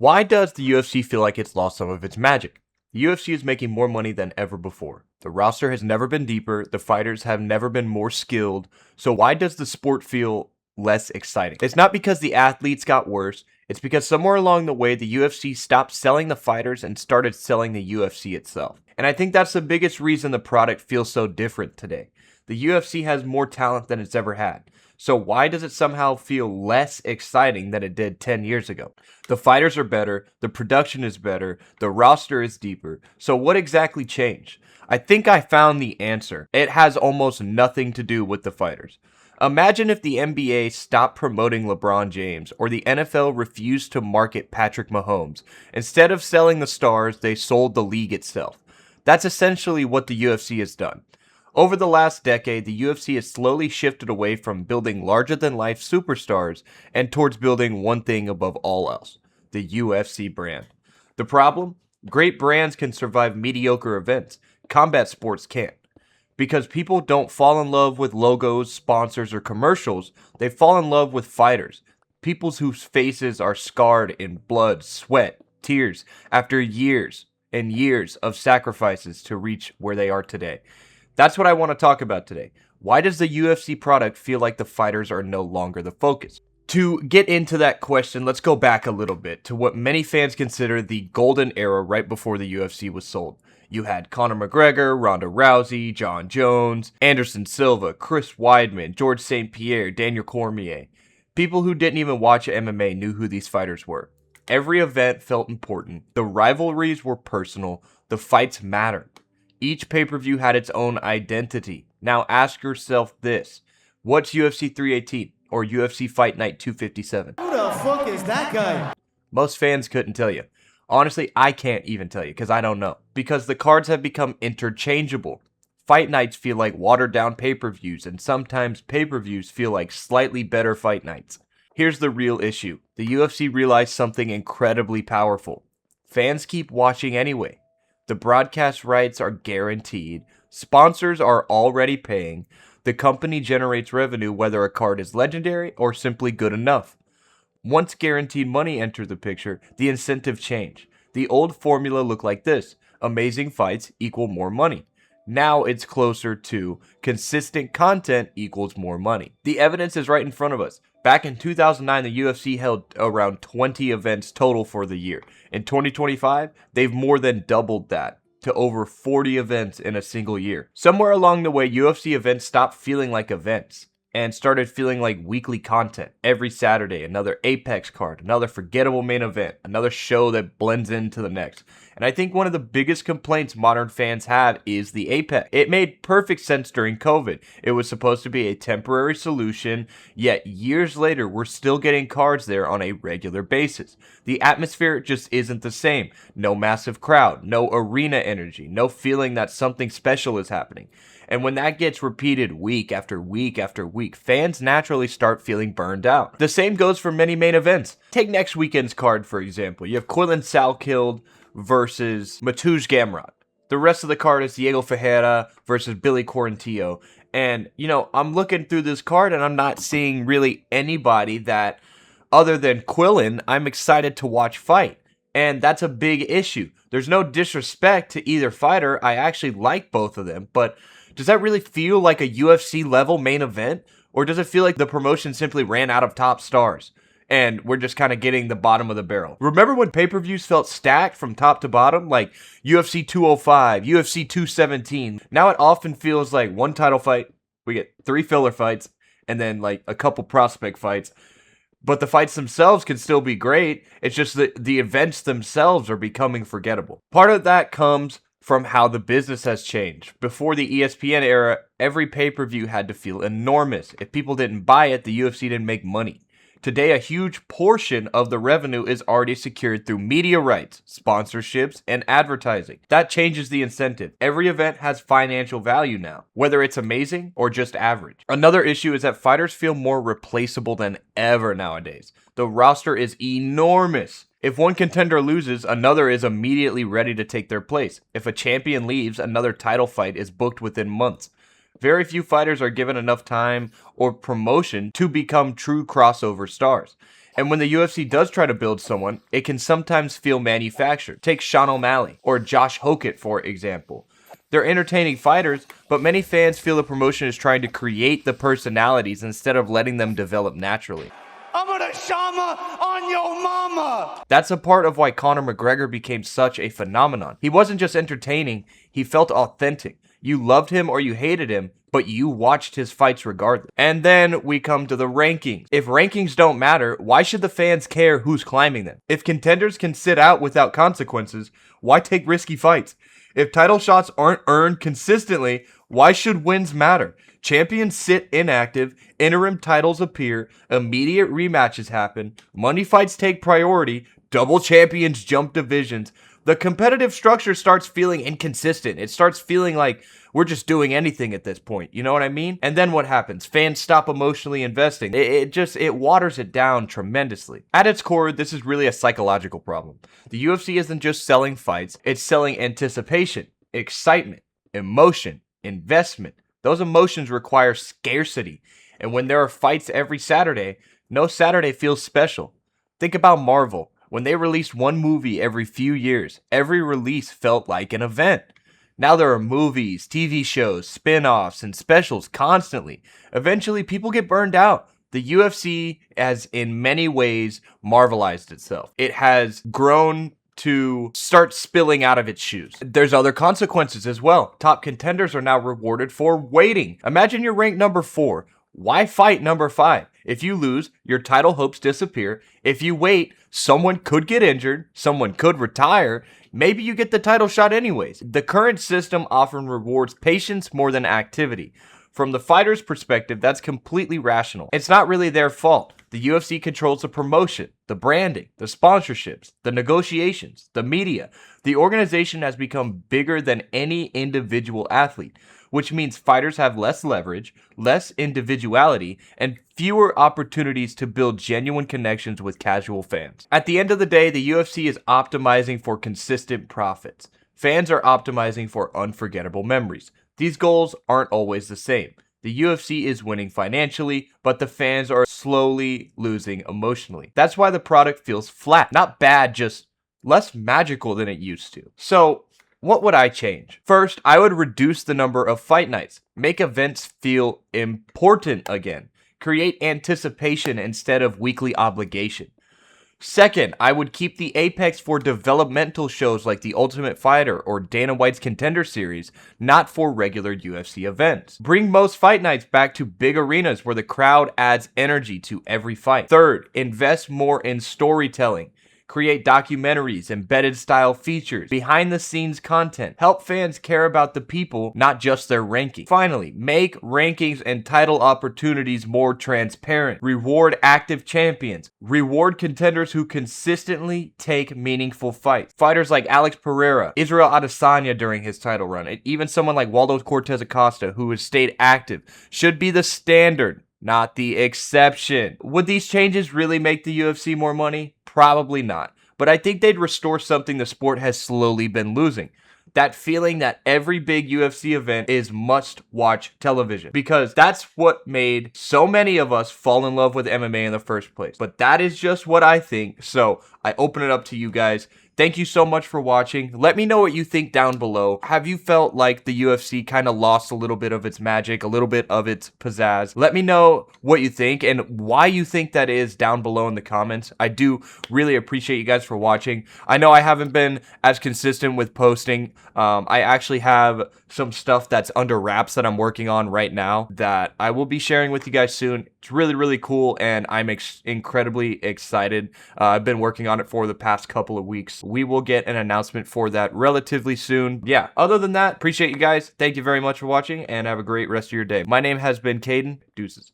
Why does the UFC feel like it's lost some of its magic? The UFC is making more money than ever before. The roster has never been deeper, the fighters have never been more skilled, so why does the sport feel less exciting? It's not because the athletes got worse, it's because somewhere along the way the UFC stopped selling the fighters and started selling the UFC itself. And I think that's the biggest reason the product feels so different today. The UFC has more talent than it's ever had. So why does it somehow feel less exciting than it did 10 years ago? The fighters are better, the production is better, the roster is deeper. So what exactly changed? I think I found the answer. It has almost nothing to do with the fighters. Imagine if the NBA stopped promoting LeBron James or the NFL refused to market Patrick Mahomes. Instead of selling the stars, they sold the league itself. That's essentially what the UFC has done. Over the last decade, the UFC has slowly shifted away from building larger-than-life superstars and towards building one thing above all else, the UFC brand. The problem? Great brands can survive mediocre events. Combat sports can't. Because people don't fall in love with logos, sponsors, or commercials, they fall in love with fighters. People whose faces are scarred in blood, sweat, tears, after years and years of sacrifices to reach where they are today. That's what I want to talk about today. Why does the UFC product feel like the fighters are no longer the focus? To get into that question, let's go back a little bit to what many fans consider the golden era right before the UFC was sold. You had Conor McGregor, Ronda Rousey, Jon Jones, Anderson Silva, Chris Weidman, George St. Pierre, Daniel Cormier. People who didn't even watch MMA knew who these fighters were. Every event felt important. The rivalries were personal. The fights mattered. Each pay-per-view had its own identity. Now ask yourself this. What's UFC 318 or UFC Fight Night 257? Who the fuck is that guy? Most fans couldn't tell you. Honestly, I can't even tell you because I don't know. Because the cards have become interchangeable. Fight nights feel like watered-down pay-per-views, and sometimes pay-per-views feel like slightly better fight nights. Here's the real issue. The UFC realized something incredibly powerful. Fans keep watching anyway. The broadcast rights are guaranteed. Sponsors are already paying. The company generates revenue whether a card is legendary or simply good enough. Once guaranteed money enters the picture, the incentive change. The old formula looked like this. Amazing fights equal more money. Now it's closer to consistent content equals more money. The evidence is right in front of us. Back in 2009, the UFC held around 20 events total for the year. In 2025, they've more than doubled that to over 40 events in a single year. Somewhere along the way, UFC events stopped feeling like events and started feeling like weekly content. Every Saturday, another Apex card, another forgettable main event, another show that blends into the next. And I think one of the biggest complaints modern fans have is the Apex. It made perfect sense during COVID. It was supposed to be a temporary solution, yet years later, we're still getting cards there on a regular basis. The atmosphere just isn't the same. No massive crowd, no arena energy, no feeling that something special is happening. And when that gets repeated week after week after week, fans naturally start feeling burned out. The same goes for many main events. Take next weekend's card, for example. You have Quillen Salkeld versus Mateusz Gamrot. The rest of the card is Diego Ferreira versus Billy Quarantillo. And, I'm looking through this card and I'm not seeing really anybody that, other than Quillen, I'm excited to watch fight. And that's a big issue. There's no disrespect to either fighter. I actually like both of them, but does that really feel like a UFC level main event? Or does it feel like the promotion simply ran out of top stars and we're just kind of getting the bottom of the barrel? Remember when pay-per-views felt stacked from top to bottom? Like UFC 205, UFC 217. Now it often feels like one title fight, we get 3 filler fights, and then like a couple prospect fights. But the fights themselves can still be great. It's just that the events themselves are becoming forgettable. Part of that comes from how the business has changed. Before the ESPN era, every pay-per-view had to feel enormous. If people didn't buy it, the UFC didn't make money. Today, a huge portion of the revenue is already secured through media rights, sponsorships, and advertising. That changes the incentive. Every event has financial value now, whether it's amazing or just average. Another issue is that fighters feel more replaceable than ever nowadays. The roster is enormous. If one contender loses, another is immediately ready to take their place. If a champion leaves, another title fight is booked within months. Very few fighters are given enough time or promotion to become true crossover stars. And when the UFC does try to build someone, it can sometimes feel manufactured. Take Sean O'Malley or Josh Hokett, for example. They're entertaining fighters, but many fans feel the promotion is trying to create the personalities instead of letting them develop naturally. I'm gonna shama on your mama! That's a part of why Conor McGregor became such a phenomenon. He wasn't just entertaining, he felt authentic. You loved him or you hated him, but you watched his fights regardless. And then we come to the rankings. If rankings don't matter, why should the fans care who's climbing them? If contenders can sit out without consequences, why take risky fights? If title shots aren't earned consistently, why should wins matter? Champions sit inactive, interim titles appear, immediate rematches happen, money fights take priority, double champions jump divisions. The competitive structure starts feeling inconsistent. It starts feeling like we're just doing anything at this point. You know what I mean? And then what happens? Fans stop emotionally investing. It waters it down tremendously. At its core, this is really a psychological problem. The UFC isn't just selling fights, it's selling anticipation, excitement, emotion, investment. Those emotions require scarcity. And when there are fights every Saturday, no Saturday feels special. Think about Marvel. When they released one movie every few years, every release felt like an event. Now there are movies, TV shows, spin-offs, and specials constantly. Eventually, people get burned out. The UFC has in many ways marvelized itself. It has grown to start spilling out of its shoes. There's other consequences as well. Top contenders are now rewarded for waiting. Imagine you're ranked number 4. Why fight number 5? If you lose, your title hopes disappear. If you wait, someone could get injured, someone could retire, maybe you get the title shot anyways. The current system often rewards patience more than activity. From the fighter's perspective, that's completely rational. It's not really their fault. The UFC controls the promotion, the branding, the sponsorships, the negotiations, the media. The organization has become bigger than any individual athlete, which means fighters have less leverage, less individuality, and fewer opportunities to build genuine connections with casual fans. At the end of the day, the UFC is optimizing for consistent profits. Fans are optimizing for unforgettable memories. These goals aren't always the same. The UFC is winning financially, but the fans are slowly losing emotionally. That's why the product feels flat. Not bad, just less magical than it used to. So, what would I change? First, I would reduce the number of fight nights. Make events feel important again. Create anticipation instead of weekly obligation. Second, I would keep the apex for developmental shows like The Ultimate Fighter or Dana White's Contender Series, not for regular UFC events. Bring most fight nights back to big arenas where the crowd adds energy to every fight. Third, invest more in storytelling. Create documentaries, embedded style features, behind the scenes content. Help fans care about the people, not just their ranking. Finally, make rankings and title opportunities more transparent. Reward active champions. Reward contenders who consistently take meaningful fights. Fighters like Alex Pereira, Israel Adesanya during his title run, and even someone like Waldo Cortez Acosta who has stayed active should be the standard, not the exception. Would these changes really make the UFC more money? Probably not. But I think they'd restore something the sport has slowly been losing. That feeling that every big UFC event is must-watch television. Because that's what made so many of us fall in love with MMA in the first place. But that is just what I think. So I open it up to you guys. Thank you so much for watching. Let me know what you think down below. Have you felt like the UFC kind of lost a little bit of its magic, a little bit of its pizzazz? Let me know what you think and why you think that is down below in the comments. I do really appreciate you guys for watching. I know I haven't been as consistent with posting. I actually have some stuff that's under wraps that I'm working on right now that I will be sharing with you guys soon. It's really, really cool, and I'm incredibly excited. I've been working on it for the past couple of weeks. We will get an announcement for that relatively soon. Yeah, other than that, appreciate you guys. Thank you very much for watching, and have a great rest of your day. My name has been Caden. Deuces.